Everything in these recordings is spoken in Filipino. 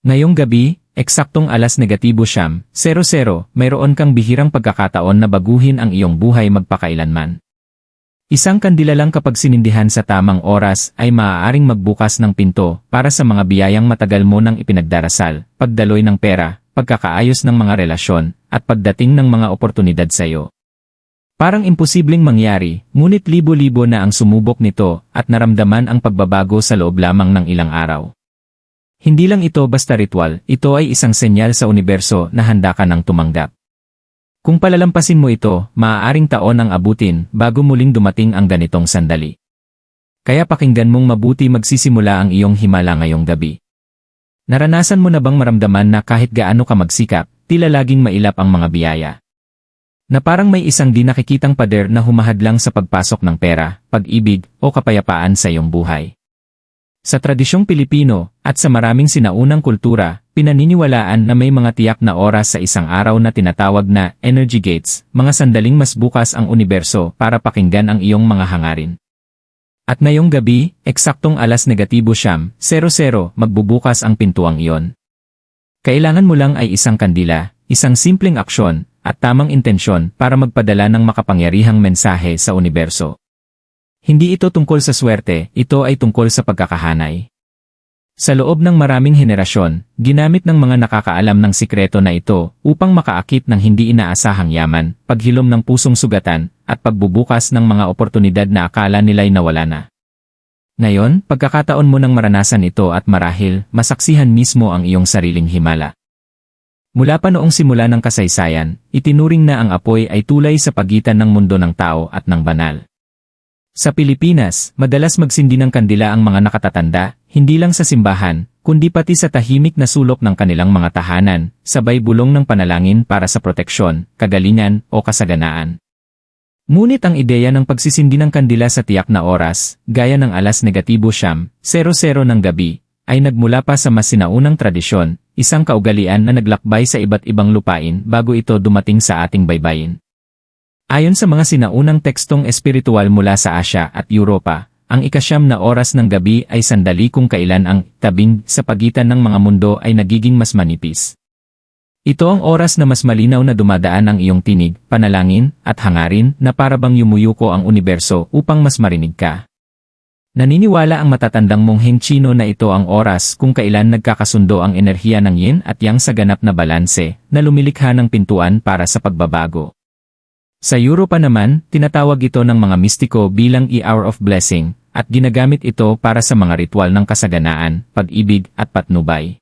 Ngayong gabi, eksaktong 9:00, mayroon kang bihirang pagkakataon na baguhin ang iyong buhay magpakailanman. Isang kandila lang kapag sinindihan sa tamang oras ay maaaring magbukas ng pinto para sa mga biyayang matagal mo nang ipinagdarasal, pagdaloy ng pera, pagkakaayos ng mga relasyon, at pagdating ng mga oportunidad sa iyo. Parang imposibleng mangyari, ngunit libo-libo na ang sumubok nito at naramdaman ang pagbabago sa loob lamang ng ilang araw. Hindi lang ito basta ritual, ito ay isang senyal sa universo na handa ka nang tumanggap. Kung palalampasin mo ito, maaaring taon ang abutin bago muling dumating ang ganitong sandali. Kaya pakinggan mong mabuti magsisimula ang iyong himala ngayong gabi. Naranasan mo na bang maramdaman na kahit gaano ka magsikap, tila laging mailap ang mga biyaya? Na parang may isang di nakikitang pader na humahadlang sa pagpasok ng pera, pag-ibig, o kapayapaan sa iyong buhay. Sa tradisyong Pilipino, at sa maraming sinaunang kultura, pinaniniwalaan na may mga tiyak na oras sa isang araw na tinatawag na energy gates, mga sandaling mas bukas ang universo para pakinggan ang iyong mga hangarin. At ngayong gabi, eksaktong 9:00, magbubukas ang pintuang iyon. Kailangan mo lang ay isang kandila, isang simpleng aksyon, at tamang intensyon para magpadala ng makapangyarihang mensahe sa universo. Hindi ito tungkol sa swerte, ito ay tungkol sa pagkakahanay. Sa loob ng maraming henerasyon, ginamit ng mga nakakaalam ng sikreto na ito upang makaakit ng hindi inaasahang yaman, paghilom ng pusong sugatan, at pagbubukas ng mga oportunidad na akala nila'y nawala na. Ngayon, pagkakataon mo nang maranasan ito at marahil, masaksihan mismo ang iyong sariling himala. Mula pa noong simula ng kasaysayan, itinuring na ang apoy ay tulay sa pagitan ng mundo ng tao at ng banal. Sa Pilipinas, madalas magsindi ng kandila ang mga nakatatanda, hindi lang sa simbahan, kundi pati sa tahimik na sulok ng kanilang mga tahanan, sabay bulong ng panalangin para sa proteksyon, kagalingan, o kasaganaan. Ngunit ang ideya ng pagsisindi ng kandila sa tiyak na oras, gaya ng 9:00 ng gabi, ay nagmula pa sa mas sinaunang tradisyon, isang kaugalian na naglakbay sa iba't ibang lupain bago ito dumating sa ating baybayin. Ayon sa mga sinaunang tekstong espiritual mula sa Asya at Europa, ang 9 na oras ng gabi ay sandali kung kailan ang tabing sa pagitan ng mga mundo ay nagiging mas manipis. Ito ang oras na mas malinaw na dumadaan ang iyong tinig, panalangin, at hangarin na parabang yumuyuko ang universo upang mas marinig ka. Naniniwala ang matatandang mongheng Tsino na ito ang oras kung kailan nagkakasundo ang enerhiya ng yin at yang sa ganap na balanse na lumilikha ng pintuan para sa pagbabago. Sa Europa naman, tinatawag ito ng mga mistiko bilang hour of blessing, at ginagamit ito para sa mga ritual ng kasaganaan, pag-ibig, at patnubay.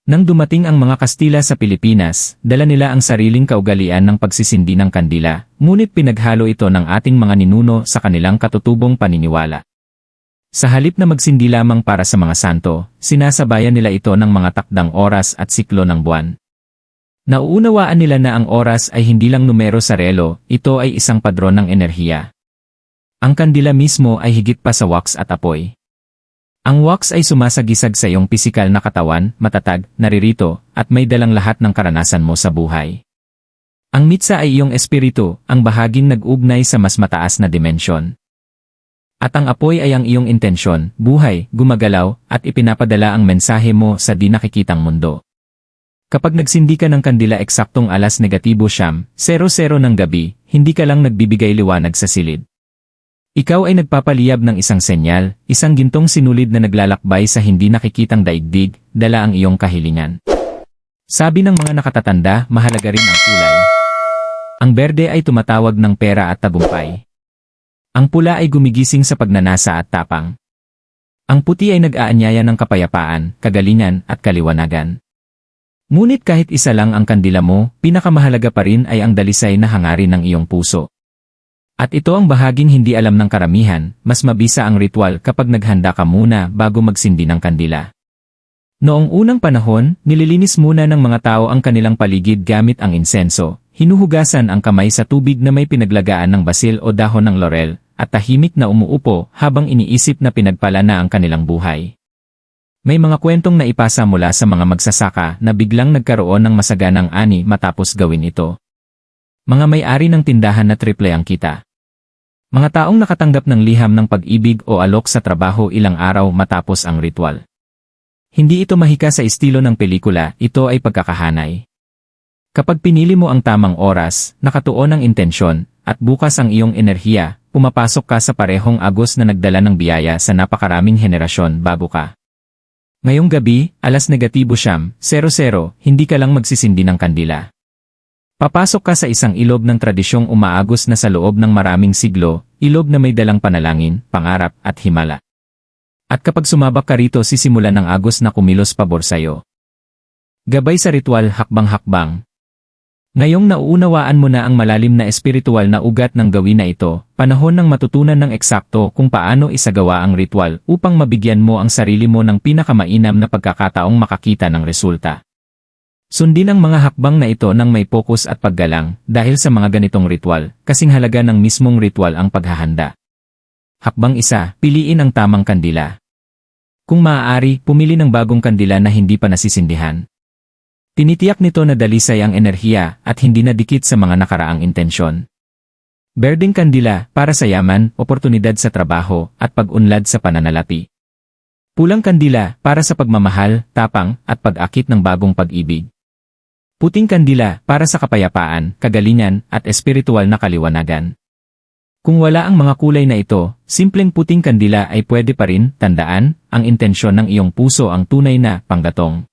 Nang dumating ang mga Kastila sa Pilipinas, dala nila ang sariling kaugalian ng pagsisindi ng kandila, ngunit pinaghalo ito ng ating mga ninuno sa kanilang katutubong paniniwala. Sa halip na magsindi lamang para sa mga santo, sinasabayan nila ito ng mga takdang oras at siklo ng buwan. Nauunawaan nila na ang oras ay hindi lang numero sa relo, ito ay isang padron ng enerhiya. Ang kandila mismo ay higit pa sa wax at apoy. Ang wax ay sumasagisag sa iyong pisikal na katawan, matatag, naririto, at may dalang lahat ng karanasan mo sa buhay. Ang mitsa ay iyong espiritu, ang bahaging nag-ugnay sa mas mataas na dimensyon. At ang apoy ay ang iyong intensyon, buhay, gumagalaw, at ipinapadala ang mensahe mo sa di nakikitang mundo. Kapag nagsindi ka ng kandila eksaktong 9:00 ng gabi, hindi ka lang nagbibigay liwanag sa silid. Ikaw ay nagpapaliyab ng isang senyal, isang gintong sinulid na naglalakbay sa hindi nakikitang daigdig, dala ang iyong kahilingan. Sabi ng mga nakatatanda, mahalaga rin ang kulay. Ang berde ay tumatawag ng pera at tagumpay. Ang pula ay gumigising sa pagnanasa at tapang. Ang puti ay nag-aanyaya ng kapayapaan, kagalingan, at kaliwanagan. Ngunit kahit isa lang ang kandila mo, pinakamahalaga pa rin ay ang dalisay na hangarin ng iyong puso. At ito ang bahaging hindi alam ng karamihan, mas mabisa ang ritual kapag naghanda ka muna bago magsindi ng kandila. Noong unang panahon, nililinis muna ng mga tao ang kanilang paligid gamit ang insenso, hinuhugasan ang kamay sa tubig na may pinaglagaan ng basil o dahon ng laurel, at tahimik na umuupo habang iniisip na pinagpala na ang kanilang buhay. May mga kwentong naipasa mula sa mga magsasaka na biglang nagkaroon ng masaganang ani matapos gawin ito. Mga may-ari ng tindahan na triple ang kita. Mga taong nakatanggap ng liham ng pag-ibig o alok sa trabaho ilang araw matapos ang ritual. Hindi ito mahika sa estilo ng pelikula, ito ay pagkakahanay. Kapag pinili mo ang tamang oras, nakatuon ang intensyon, at bukas ang iyong enerhiya, pumapasok ka sa parehong agos na nagdala ng biyaya sa napakaraming henerasyon bago ka. Ngayong gabi, 9:00, hindi ka lang magsisindi ng kandila. Papasok ka sa isang ilog ng tradisyong umaagos na sa loob ng maraming siglo, ilog na may dalang panalangin, pangarap, at himala. At kapag sumabak ka rito sisimulan ng agos na kumilos pabor sa'yo. Gabay sa ritual hakbang-hakbang. Ngayong nauunawaan mo na ang malalim na espiritual na ugat ng gawin na ito, panahon ng matutunan ng eksakto kung paano isagawa ang ritual upang mabigyan mo ang sarili mo ng pinakamainam na pagkakataong makakita ng resulta. Sundin ang mga hakbang na ito ng may focus at paggalang dahil sa mga ganitong ritual, kasing halaga ng mismong ritual ang paghahanda. Hakbang 1, piliin ang tamang kandila. Kung maaari, pumili ng bagong kandila na hindi pa nasisindihan. Tinitiyak nito na dalisay ang enerhiya at hindi na dikit sa mga nakaraang intensyon. Berdeng kandila para sa yaman, oportunidad sa trabaho, at pag-unlad sa pananalapi. Pulang kandila para sa pagmamahal, tapang, at pag-akit ng bagong pag-ibig. Puting kandila para sa kapayapaan, kagalingan, at espiritual na kaliwanagan. Kung wala ang mga kulay na ito, simpleng puting kandila ay pwede pa rin, tandaan, ang intensyon ng iyong puso ang tunay na panggatong.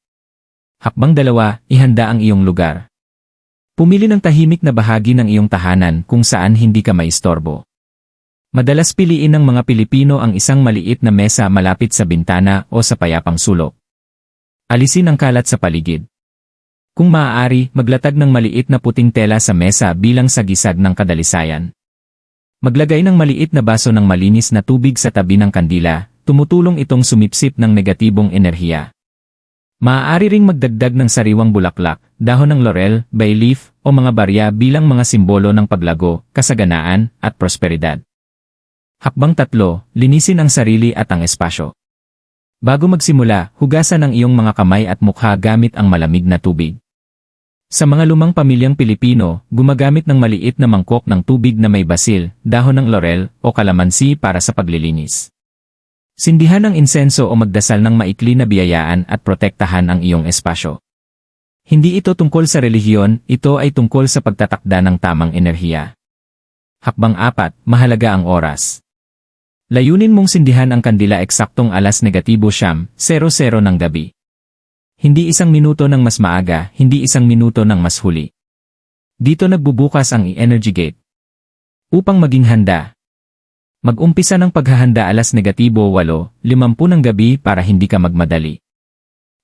Hakbang 2, ihanda ang iyong lugar. Pumili ng tahimik na bahagi ng iyong tahanan kung saan hindi ka maistorbo. Madalas piliin ng mga Pilipino ang isang maliit na mesa malapit sa bintana o sa payapang sulok. Alisin ang kalat sa paligid. Kung maaari, maglatag ng maliit na puting tela sa mesa bilang sagisag ng kadalisayan. Maglagay ng maliit na baso ng malinis na tubig sa tabi ng kandila, tumutulong itong sumipsip ng negatibong enerhiya. Maaari ring magdagdag ng sariwang bulaklak, dahon ng laurel, bay leaf, o mga barya bilang mga simbolo ng paglago, kasaganaan, at prosperidad. Hakbang 3, linisin ang sarili at ang espasyo. Bago magsimula, hugasan ang iyong mga kamay at mukha gamit ang malamig na tubig. Sa mga lumang pamilyang Pilipino, gumagamit ng maliit na mangkok ng tubig na may basil, dahon ng laurel, o kalamansi para sa paglilinis. Sindihan ang insenso o magdasal ng maikli na biyayaan at protektahan ang iyong espasyo. Hindi ito tungkol sa relihiyon, ito ay tungkol sa pagtatakda ng tamang enerhiya. Hakbang 4, mahalaga ang oras. Layunin mong sindihan ang kandila eksaktong 9:00 ng gabi. Hindi 1 minuto ng mas maaga, hindi 1 minuto ng mas huli. Dito nagbubukas ang energy gate. Upang maging handa, mag-umpisa ng paghahanda 8:50 ng gabi para hindi ka magmadali.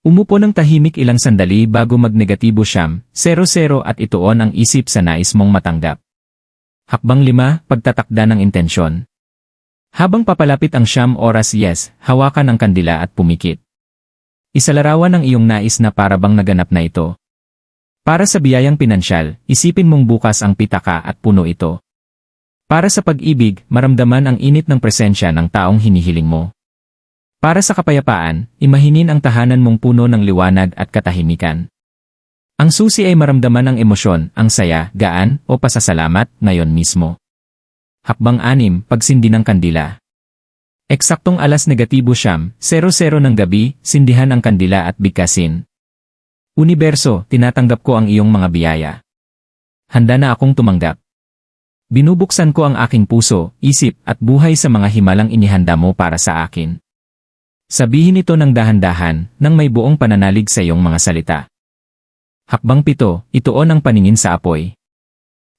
Umupo ng tahimik ilang sandali bago mag-9:00 at ituon ang isip sa nais mong matanggap. Hakbang 5, pagtatakda ng intensyon. Habang papalapit ang 9:00, hawakan ang kandila at pumikit. Isalarawan ang iyong nais na parabang naganap na ito. Para sa biyayang pinansyal, isipin mong bukas ang pitaka at puno ito. Para sa pag-ibig, maramdaman ang init ng presensya ng taong hinihiling mo. Para sa kapayapaan, imahinin ang tahanan mong puno ng liwanag at katahimikan. Ang susi ay maramdaman ang emosyon, ang saya, gaan, o pasasalamat, ngayon mismo. Hakbang 6, pagsindi ng kandila. Eksaktong 9:00 ng gabi, sindihan ang kandila at bigkasin. Universo, tinatanggap ko ang iyong mga biyaya. Handa na akong tumanggap. Binubuksan ko ang aking puso, isip, at buhay sa mga himalang inihanda mo para sa akin. Sabihin ito ng dahan-dahan, nang may buong pananalig sa iyong mga salita. Hakbang 7, ituon ang paningin sa apoy.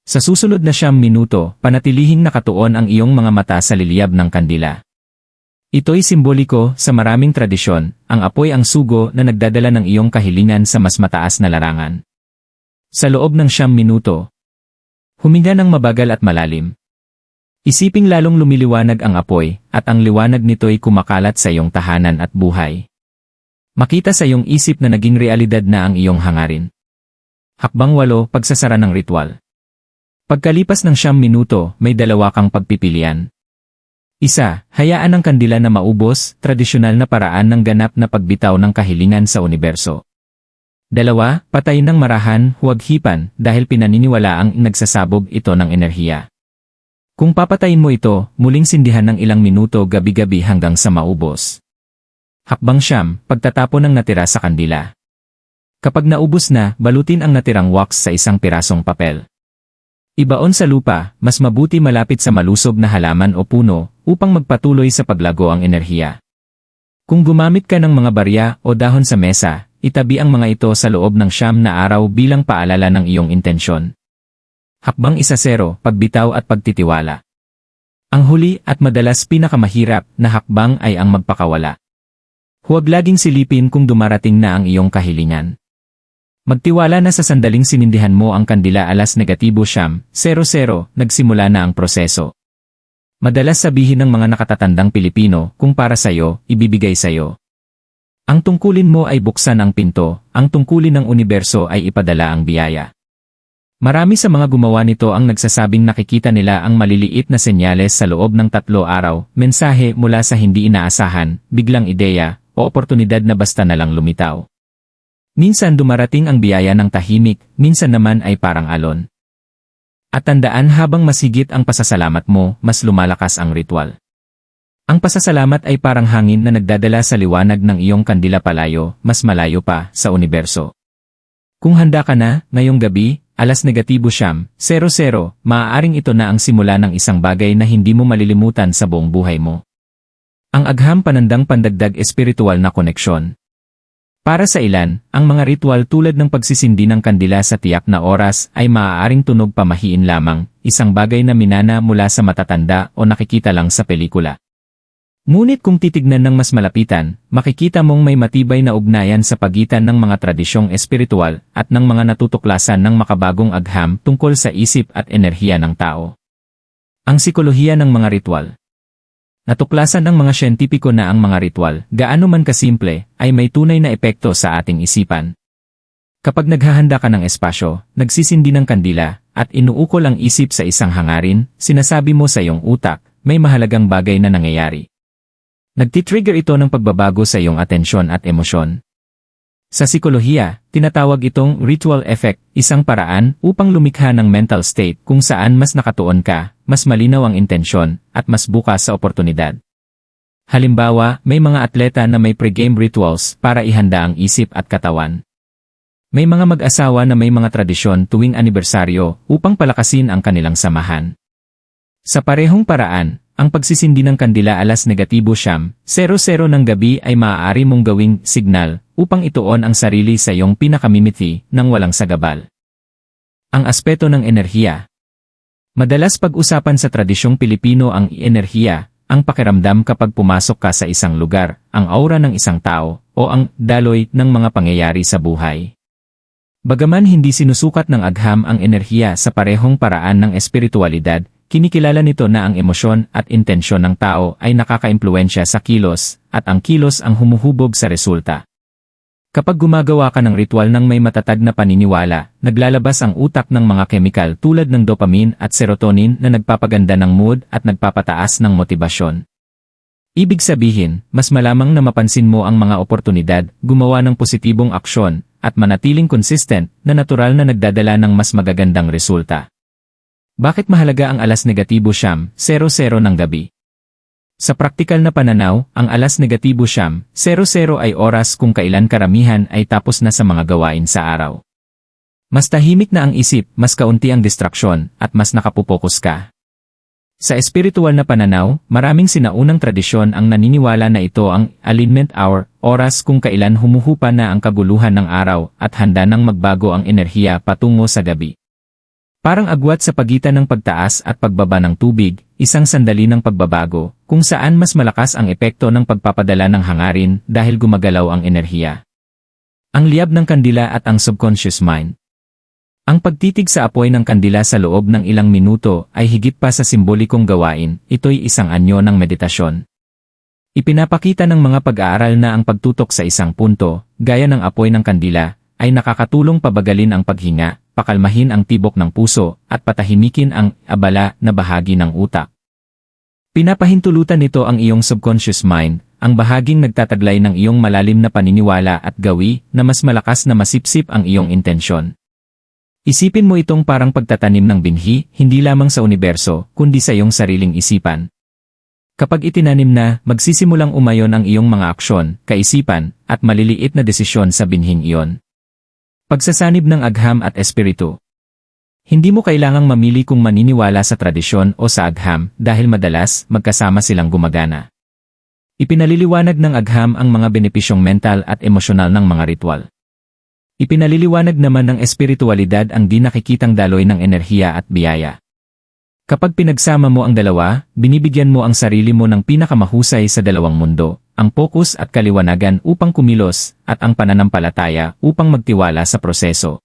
Sa susunod na 9 minuto, panatilihing nakatuon ang iyong mga mata sa liliyab ng kandila. Ito'y simboliko sa maraming tradisyon, ang apoy ang sugo na nagdadala ng iyong kahilingan sa mas mataas na larangan. Sa loob ng 9 minuto, huminga ng mabagal at malalim. Isiping lalong lumiliwanag ang apoy, at ang liwanag nito'y kumakalat sa iyong tahanan at buhay. Makita sa iyong isip na naging realidad na ang iyong hangarin. Hakbang 8, pagsasara ng ritual. Pagkalipas ng 9 minuto, may 2 kang pagpipilian. 1, hayaan ang kandila na maubos, tradisyonal na paraan ng ganap na pagbitaw ng kahilingan sa universo. 2, patayin ng marahan, huwag hipan, dahil pinaniniwalaang nagsasabog ito ng enerhiya. Kung papatayin mo ito, muling sindihan ng ilang minuto gabi-gabi hanggang sa maubos. Hakbang 9, pagtatapon ng natira sa kandila. Kapag naubos na, balutin ang natirang wax sa isang pirasong papel. Ibaon sa lupa, mas mabuti malapit sa malusob na halaman o puno, upang magpatuloy sa paglago ang enerhiya. Kung gumamit ka ng mga barya o dahon sa mesa, itabi ang mga ito sa loob ng 9 na araw bilang paalala ng iyong intensyon. Hakbang 10, pagbitaw at pagtitiwala. Ang huli at madalas pinakamahirap na hakbang ay ang magpakawala. Huwag laging silipin kung dumarating na ang iyong kahilingan. Magtiwala na sa sandaling sinindihan mo ang kandila alas negatibo 9:00, nagsimula na ang proseso. Madalas sabihin ng mga nakatatandang Pilipino, kung para sa'yo, ibibigay sa'yo. Ang tungkulin mo ay buksan ang pinto, ang tungkulin ng universo ay ipadala ang biyaya. Marami sa mga gumawa nito ang nagsasabing nakikita nila ang maliliit na senyales sa loob ng 3 araw, mensahe mula sa hindi inaasahan, biglang ideya, o oportunidad na basta na lang lumitaw. Minsan dumarating ang biyaya ng tahimik, minsan naman ay parang alon. At tandaan habang mas higit ang pasasalamat mo, mas lumalakas ang ritual. Ang pasasalamat ay parang hangin na nagdadala sa liwanag ng iyong kandila palayo, mas malayo pa, sa universo. Kung handa ka na, ngayong gabi, alas negatibo 9:00, maaaring ito na ang simula ng isang bagay na hindi mo malilimutan sa buong buhay mo. Ang agham panandang pandagdag espiritual na koneksyon. Para sa ilan, ang mga ritual tulad ng pagsisindi ng kandila sa tiyak na oras ay maaaring tunog pamahiin lamang, isang bagay na minana mula sa matatanda o nakikita lang sa pelikula. Ngunit kung titignan ng mas malapitan, makikita mong may matibay na ugnayan sa pagitan ng mga tradisyong espiritual at ng mga natutuklasan ng makabagong agham tungkol sa isip at enerhiya ng tao. Ang sikolohiya ng mga ritual. Natuklasan ng mga siyentipiko na ang mga ritual, gaano man kasimple, ay may tunay na epekto sa ating isipan. Kapag naghahanda ka ng espasyo, nagsisindi ng kandila, at inuukol ang isip sa isang hangarin, sinasabi mo sa iyong utak, may mahalagang bagay na nangyayari. Nagtitrigger ito ng pagbabago sa iyong atensyon at emosyon. Sa sikolohiya, tinatawag itong ritual effect, isang paraan upang lumikha ng mental state kung saan mas nakatuon ka, mas malinaw ang intensyon, at mas bukas sa oportunidad. Halimbawa, may mga atleta na may pre-game rituals para ihanda ang isip at katawan. May mga mag-asawa na may mga tradisyon tuwing anibersaryo upang palakasin ang kanilang samahan. Sa parehong paraan, ang pagsisindi ng kandila alas negatibo 9:00 ng gabi ay maaari mong gawing signal upang ituon ang sarili sa iyong pinakamimiti nang walang sagabal. Ang aspeto ng enerhiya. Madalas pag-usapan sa tradisyong Pilipino ang enerhiya, ang pakiramdam kapag pumasok ka sa isang lugar, ang aura ng isang tao, o ang daloy ng mga pangyayari sa buhay. Bagaman hindi sinusukat ng agham ang enerhiya sa parehong paraan ng espiritualidad, kinikilala nito na ang emosyon at intensyon ng tao ay nakakaimpluwensya sa kilos, at ang kilos ang humuhubog sa resulta. Kapag gumagawa ka ng ritual ng may matatag na paniniwala, naglalabas ang utak ng mga kemikal tulad ng dopamine at serotonin na nagpapaganda ng mood at nagpapataas ng motibasyon. Ibig sabihin, mas malamang na mapansin mo ang mga oportunidad, gumawa ng positibong aksyon, at manatiling consistent na natural na nagdadala ng mas magagandang resulta. Bakit mahalaga ang alas negatibo 9:00 ng gabi? Sa praktikal na pananaw, ang alas negatibo 9:00 ay oras kung kailan karamihan ay tapos na sa mga gawain sa araw. Mas tahimik na ang isip, mas kaunti ang distraksyon, at mas nakapupokus ka. Sa espiritual na pananaw, maraming sinaunang tradisyon ang naniniwala na ito ang alignment hour, oras kung kailan humuhupa na ang kaguluhan ng araw at handa nang magbago ang enerhiya patungo sa gabi. Parang agwat sa pagitan ng pagtaas at pagbaba ng tubig, isang sandali ng pagbabago, kung saan mas malakas ang epekto ng pagpapadala ng hangarin dahil gumagalaw ang enerhiya. Ang liyab ng kandila at ang subconscious mind. Ang pagtitig sa apoy ng kandila sa loob ng ilang minuto ay higit pa sa simbolikong gawain, ito'y isang anyo ng meditasyon. Ipinapakita ng mga pag-aaral na ang pagtutok sa isang punto, gaya ng apoy ng kandila, ay nakakatulong pabagalin ang paghinga, pakalmahin ang tibok ng puso, at patahimikin ang abala na bahagi ng utak. Pinapahintulutan nito ang iyong subconscious mind, ang bahaging nagtataglay ng iyong malalim na paniniwala at gawi na mas malakas na masipsip ang iyong intensyon. Isipin mo itong parang pagtatanim ng binhi, hindi lamang sa universo, kundi sa iyong sariling isipan. Kapag itinanim na, magsisimulang umayon ang iyong mga aksyon, kaisipan, at maliliit na desisyon sa binhing iyon. Pagsasanib ng agham at espiritu. Hindi mo kailangang mamili kung maniniwala sa tradisyon o sa agham dahil madalas magkasama silang gumagana. Ipinaliliwanag ng agham ang mga benepisyong mental at emosyonal ng mga ritual. Ipinaliliwanag naman ng espiritualidad ang di nakikitang daloy ng enerhiya at biyaya. Kapag pinagsama mo ang dalawa, binibigyan mo ang sarili mo ng pinakamahusay sa dalawang mundo, ang focus at kaliwanagan upang kumilos, at ang pananampalataya upang magtiwala sa proseso.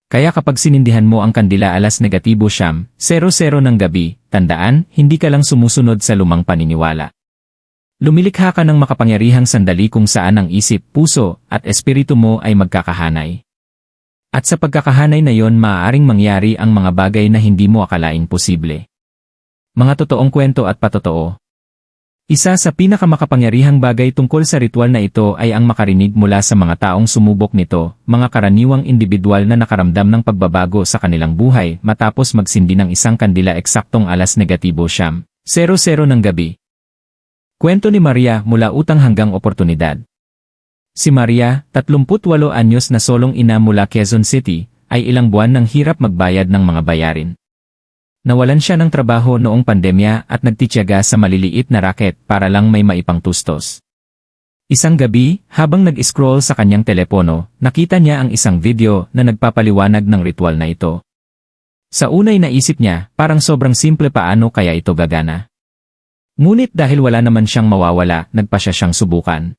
Kaya kapag sinindihan mo ang kandila 9:00 ng gabi, tandaan, hindi ka lang sumusunod sa lumang paniniwala. Lumilikha ka ng makapangyarihang sandali kung saan ang isip, puso, at espiritu mo ay magkakahanay. At sa pagkakahanay na yon maaaring mangyari ang mga bagay na hindi mo akalaing posible. Mga totoong kwento at patotoo. Isa sa pinakamakapangyarihang bagay tungkol sa ritual na ito ay ang makarinig mula sa mga taong sumubok nito, mga karaniwang individual na nakaramdam ng pagbabago sa kanilang buhay matapos magsindi ng isang kandila eksaktong 9:00 ng gabi. Kwento ni Maria mula utang hanggang oportunidad. Si Maria, 38 anyos na solong ina mula Quezon City, ay ilang buwan nang hirap magbayad ng mga bayarin. Nawalan siya ng trabaho noong pandemya at nagtitiyaga sa maliliit na raket para lang may maipangtustos. Isang gabi, habang nag-scroll sa kanyang telepono, nakita niya ang isang video na nagpapaliwanag ng ritual na ito. Sa unay naisip niya, parang sobrang simple paano kaya ito gagana. Ngunit dahil wala naman siyang mawawala, nagpa siyang subukan.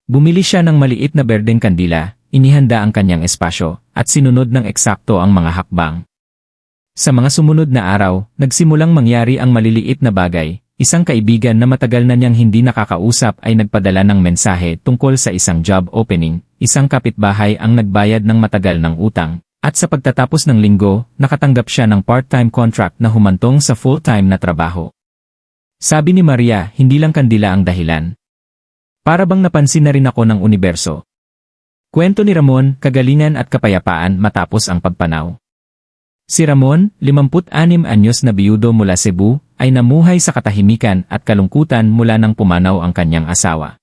Bumili siya ng maliit na berdeng kandila, inihanda ang kanyang espasyo, at sinunod ng eksakto ang mga hakbang. Sa mga sumunod na araw, nagsimulang mangyari ang maliliit na bagay. Isang kaibigan na matagal na niyang hindi nakakausap ay nagpadala ng mensahe tungkol sa isang job opening, isang kapitbahay ang nagbayad ng matagal ng utang, at sa pagtatapos ng linggo, nakatanggap siya ng part-time contract na humantong sa full-time na trabaho. Sabi ni Maria, hindi lang kandila ang dahilan. Para bang napansin na rin ako ng universo. Kwento ni Ramon, kagalingan at kapayapaan matapos ang pagpanaw. Si Ramon, 56 anyos na biyudo mula Cebu, ay namuhay sa katahimikan at kalungkutan mula nang pumanaw ang kanyang asawa.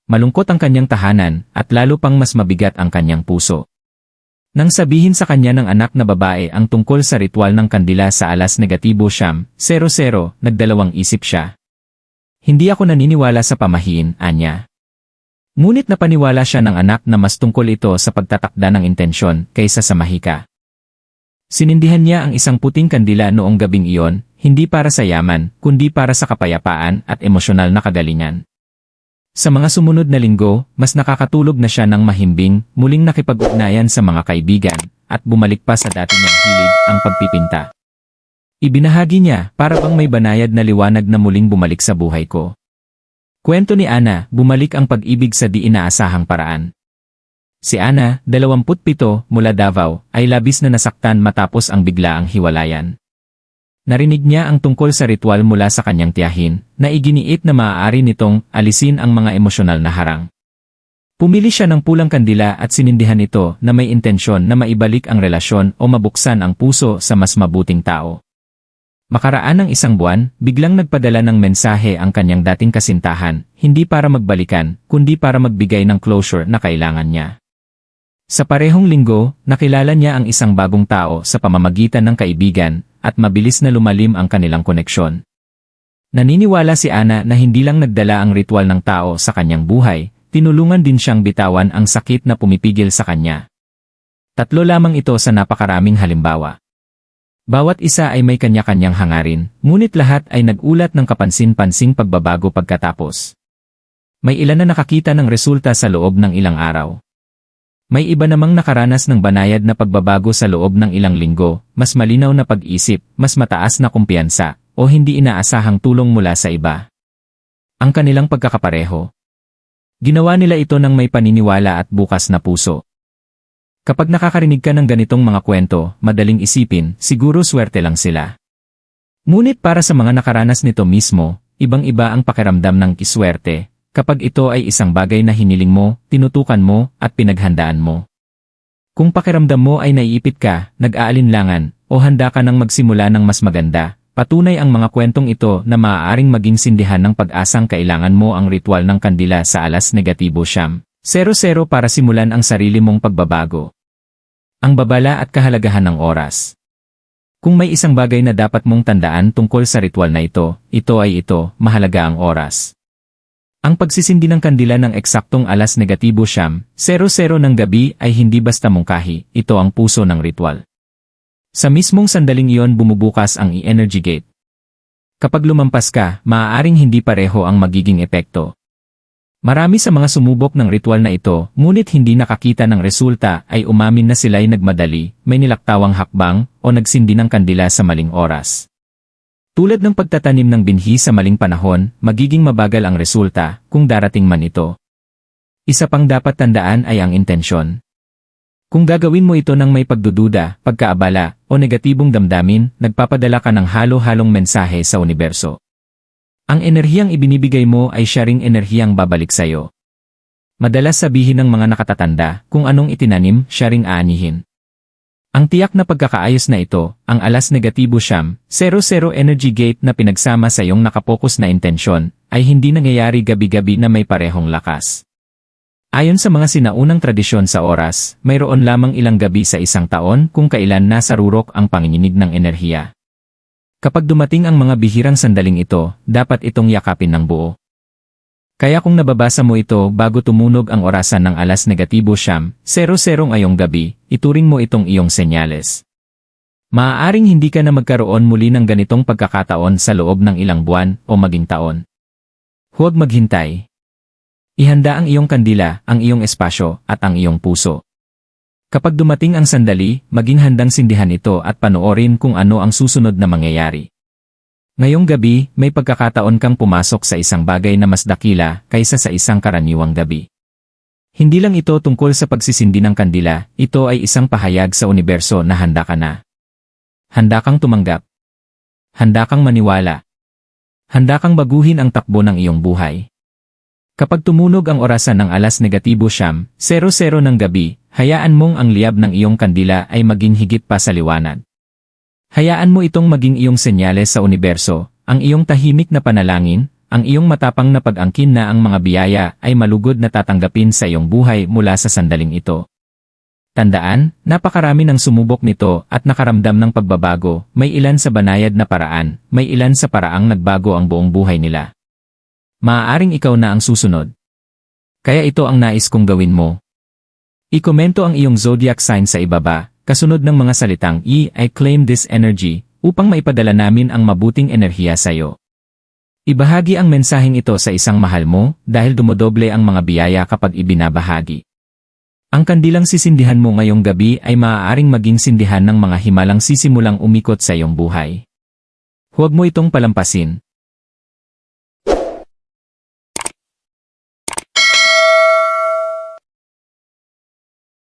Malungkot ang kanyang tahanan at lalo pang mas mabigat ang kanyang puso. Nang sabihin sa kanya ng anak na babae ang tungkol sa ritual ng kandila sa 9:00, nagdalawang isip siya. Hindi ako naniniwala sa pamahiin, anya. Ngunit napaniwala siya ng anak na mas tungkol ito sa pagtatakda ng intensyon kaysa sa mahika. Sinindihan niya ang isang puting kandila noong gabing iyon, hindi para sa yaman, kundi para sa kapayapaan at emosyonal na kagalingan. Sa mga sumunod na linggo, mas nakakatulog na siya ng mahimbing, muling nakipag-ugnayan sa mga kaibigan, at bumalik pa sa dati niyang hilig, ang pagpipinta. Ibinahagi niya, para bang may banayad na liwanag na muling bumalik sa buhay ko. Kwento ni Ana, bumalik ang pag-ibig sa di inaasahang paraan. Si Ana, 27, mula Davao, ay labis na nasaktan matapos ang biglaang hiwalayan. Narinig niya ang tungkol sa ritual mula sa kanyang tiyahin, na iginiit na maaari nitong alisin ang mga emosyonal na harang. Pumili siya ng pulang kandila at sinindihan ito na may intensyon na maibalik ang relasyon o mabuksan ang puso sa mas mabuting tao. Makaraan ng isang buwan, biglang nagpadala ng mensahe ang kanyang dating kasintahan, hindi para magbalikan, kundi para magbigay ng closure na kailangan niya. Sa parehong linggo, nakilala niya ang isang bagong tao sa pamamagitan ng kaibigan, at mabilis na lumalim ang kanilang koneksyon. Naniniwala si Ana na hindi lang nagdala ang ritual ng tao sa kanyang buhay, tinulungan din siyang bitawan ang sakit na pumipigil sa kanya. 3 lamang ito sa napakaraming halimbawa. Bawat isa ay may kanya-kanyang hangarin, ngunit lahat ay nag-ulat ng kapansin-pansing pagbabago pagkatapos. May ilan na nakakita ng resulta sa loob ng ilang araw. May iba namang nakaranas ng banayad na pagbabago sa loob ng ilang linggo, mas malinaw na pag-isip, mas mataas na kumpiyansa, o hindi inaasahang tulong mula sa iba. Ang kanilang pagkakapareho. Ginawa nila ito ng may paniniwala at bukas na puso. Kapag nakakarinig ka ng ganitong mga kwento, madaling isipin, siguro swerte lang sila. Ngunit para sa mga nakaranas nito mismo, ibang-iba ang pakiramdam ng kiswerte, kapag ito ay isang bagay na hiniling mo, tinutukan mo, at pinaghandaan mo. Kung pakiramdam mo ay naiipit ka, nag-aalinlangan, o handa ka nang magsimula ng mas maganda, Patunay ang mga kwentong ito na maaaring maging sindihan ng pag-asang kailangan mo ang ritual ng kandila sa alas negatibo siyam. 00 para simulan ang sarili mong pagbabago. Ang babala at kahalagahan ng oras. Kung may isang bagay na dapat mong tandaan tungkol sa ritual na ito, mahalaga ang oras. Ang pagsisindi ng kandila ng eksaktong alas negatibo siyam, 00 ng gabi ay hindi basta mungkahi, ito ang puso ng ritual. Sa mismong sandaling iyon bumubukas ang e-energy gate. Kapag lumampas ka, maaaring hindi pareho ang magiging epekto. Marami sa mga sumubok ng ritual na ito, ngunit hindi nakakita ng resulta ay umamin na sila'y nagmadali, may nilaktawang hakbang, o nagsindi ng kandila sa maling oras. Tulad ng pagtatanim ng binhi sa maling panahon, magiging mabagal ang resulta, kung darating man ito. Isa pang dapat tandaan ay ang intensyon. Kung gagawin mo ito ng may pagdududa, pagkaabala, o negatibong damdamin, nagpapadala ka ng halo-halong mensahe sa universo. Ang enerhiyang ibinibigay mo ay siya ring enerhiyang babalik sa'yo. Madalas sabihin ng mga nakatatanda, kung anong itinanim, siya ring aanihin. Ang tiyak na pagkakaayos na ito, ang alas negatibo siyam, 00 energy gate na pinagsama sa iyong nakapokus na intensyon, ay hindi nangyayari gabi-gabi na may parehong lakas. Ayon sa mga sinaunang tradisyon sa oras, mayroon lamang ilang gabi sa isang taon kung kailan nasa rurok ang panginginig ng enerhiya. Kapag dumating ang mga bihirang sandaling ito, dapat itong yakapin ng buo. Kaya kung nababasa mo ito bago tumunog ang orasan ng alas negatibo siyam, 00 ngayong gabi, ituring mo itong iyong senyales. Maaaring hindi ka na magkaroon muli ng ganitong pagkakataon sa loob ng ilang buwan o maging taon. Huwag maghintay. Ihanda ang iyong kandila, ang iyong espasyo, at ang iyong puso. Kapag dumating ang sandali, maging handang sindihan ito at panoorin kung ano ang susunod na mangyayari. Ngayong gabi, may pagkakataon kang pumasok sa isang bagay na mas dakila kaysa sa isang karaniwang gabi. Hindi lang ito tungkol sa pagsisindi ng kandila, ito ay isang pahayag sa universo na handa ka na. Handa kang tumanggap. Handa kang maniwala. Handa kang baguhin ang takbo ng iyong buhay. Kapag tumunog ang orasan ng alas negatibo siyam, 00 ng gabi, hayaan mong ang liyab ng iyong kandila ay maging higit pa sa liwanag. Hayaan mo itong maging iyong senyales sa universo, ang iyong tahimik na panalangin, ang iyong matapang na pag-angkin na ang mga biyaya ay malugod na tatanggapin sa iyong buhay mula sa sandaling ito. Tandaan, napakarami ng sumubok nito at nakaramdam ng pagbabago, may ilan sa banayad na paraan, may ilan sa paraang nagbago ang buong buhay nila. Maaaring ikaw na ang susunod. Kaya ito ang nais kong gawin mo. I-komento ang iyong zodiac sign sa ibaba. Kasunod ng mga salitang I claim this energy, upang maipadala namin ang mabuting enerhiya sa iyo. Ibahagi ang mensaheng ito sa isang mahal mo, dahil dumodoble ang mga biyaya kapag ibinabahagi. Ang kandilang sisindihan mo ngayong gabi ay maaaring maging sindihan ng mga himalang sisimulang umikot sa iyong buhay. Huwag mo itong palampasin.